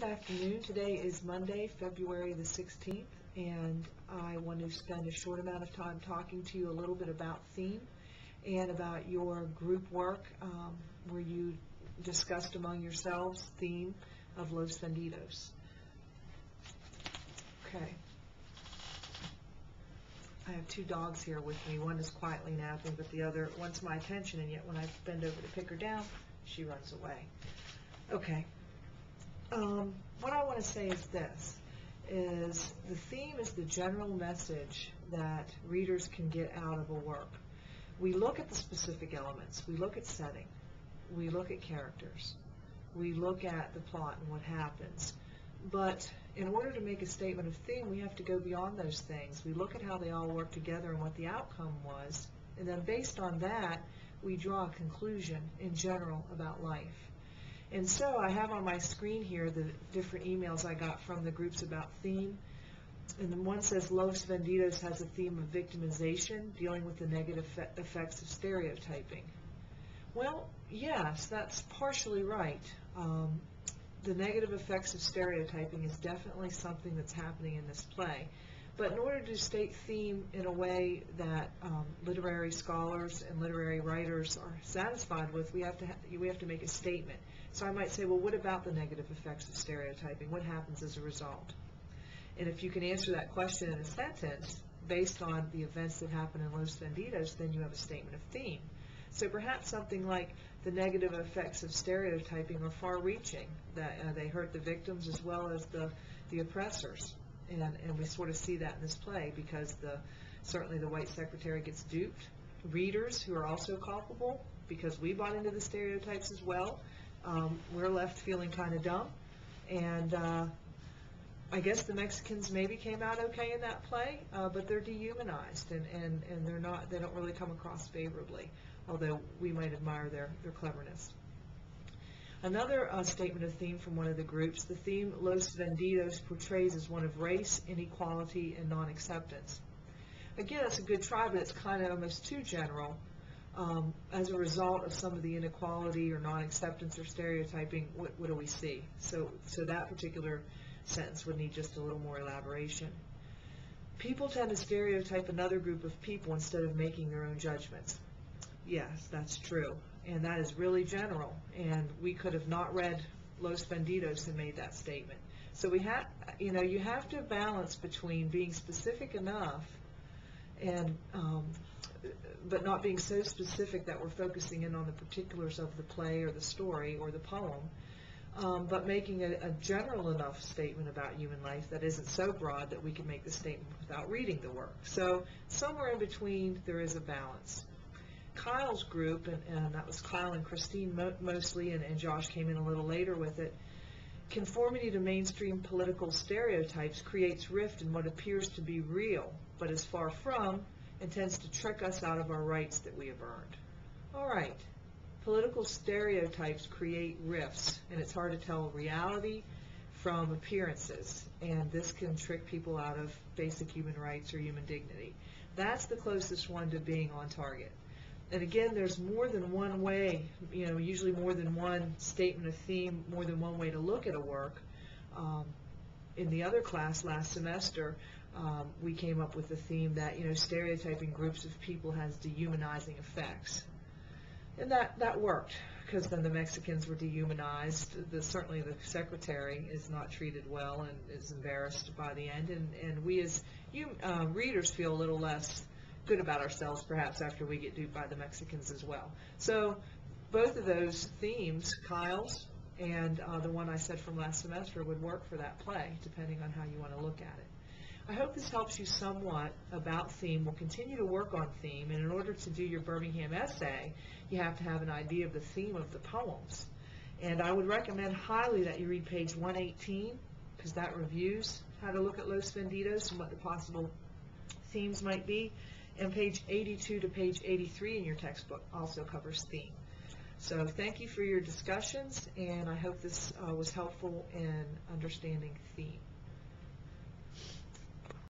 Good afternoon. Today is Monday, February the 16th, and I want to spend a short amount of time talking to you a little bit about theme and about your group work where you discussed among yourselves theme of Los Vendidos. Okay. I have two dogs here with me. One is quietly napping, but the other wants my attention, and yet when I bend over to pick her down, she runs away. Okay. What I want to say is this, is the theme is the general message that readers can get out of a work. We look at the specific elements, we look at setting, we look at characters, we look at the plot and what happens, but in order to make a statement of theme, we have to go beyond those things. We look at how they all work together and what the outcome was, and then based on that, we draw a conclusion in general about life. And so I have on my screen here the different emails I got from the groups about theme. And then one says Los Vendidos has a theme of victimization, dealing with the negative effects of stereotyping. Well, yes, that's partially right. The negative effects of stereotyping is definitely something that's happening in this play. But in order to state theme in a way that literary scholars and literary writers are satisfied with, we have to make a statement. So I might say, well, what about the negative effects of stereotyping? What happens as a result? And if you can answer that question in a sentence based on the events that happen in Los Vendidos, then you have a statement of theme. So perhaps something like the negative effects of stereotyping are far-reaching, that they hurt the victims as well as the oppressors. And we sort of see that in this play because certainly the white secretary gets duped. Readers who are also culpable because we bought into the stereotypes as well. We're left feeling kind of dumb. And I guess the Mexicans maybe came out okay in that play, but they're dehumanized and they don't really come across favorably, although we might admire their cleverness. Another statement of theme from one of the groups, the theme Los Vendidos portrays as one of race, inequality, and non-acceptance. Again, it's a good try, but it's kind of almost too general. As a result of some of the inequality or non-acceptance or stereotyping, what do we see? So that particular sentence would need just a little more elaboration. People tend to stereotype another group of people instead of making their own judgments. Yes, that's true. And that is really general, and we could have not read Los Vendidos and made that statement. So you have to balance between being specific enough and but not being so specific that we're focusing in on the particulars of the play or the story or the poem, but making a general enough statement about human life that isn't so broad that we can make the statement without reading the work. So somewhere in between there is a balance. Kyle's group, and that was Kyle and Christine mostly, and Josh came in a little later with it, conformity to mainstream political stereotypes creates rift in what appears to be real, but is far from, and tends to trick us out of our rights that we have earned. All right, political stereotypes create rifts, and it's hard to tell reality from appearances, and this can trick people out of basic human rights or human dignity. That's the closest one to being on target. And again, there's more than one way, usually more than one statement of theme, more than one way to look at a work. In the other class last semester, we came up with the theme that, stereotyping groups of people has dehumanizing effects. And that worked, because then the Mexicans were dehumanized. Certainly the secretary is not treated well and is embarrassed by the end. And we as readers feel a little less good about ourselves perhaps after we get duped by the Mexicans as well. So both of those themes, Kyle's and the one I said from last semester, would work for that play depending on how you want to look at it. I hope this helps you somewhat about theme. We'll continue to work on theme, and in order to do your Birmingham essay, you have to have an idea of the theme of the poems. And I would recommend highly that you read page 118, because that reviews how to look at Los Vendidos and what the possible themes might be. And page 82 to page 83 in your textbook also covers theme. So thank you for your discussions, and I hope this was helpful in understanding theme.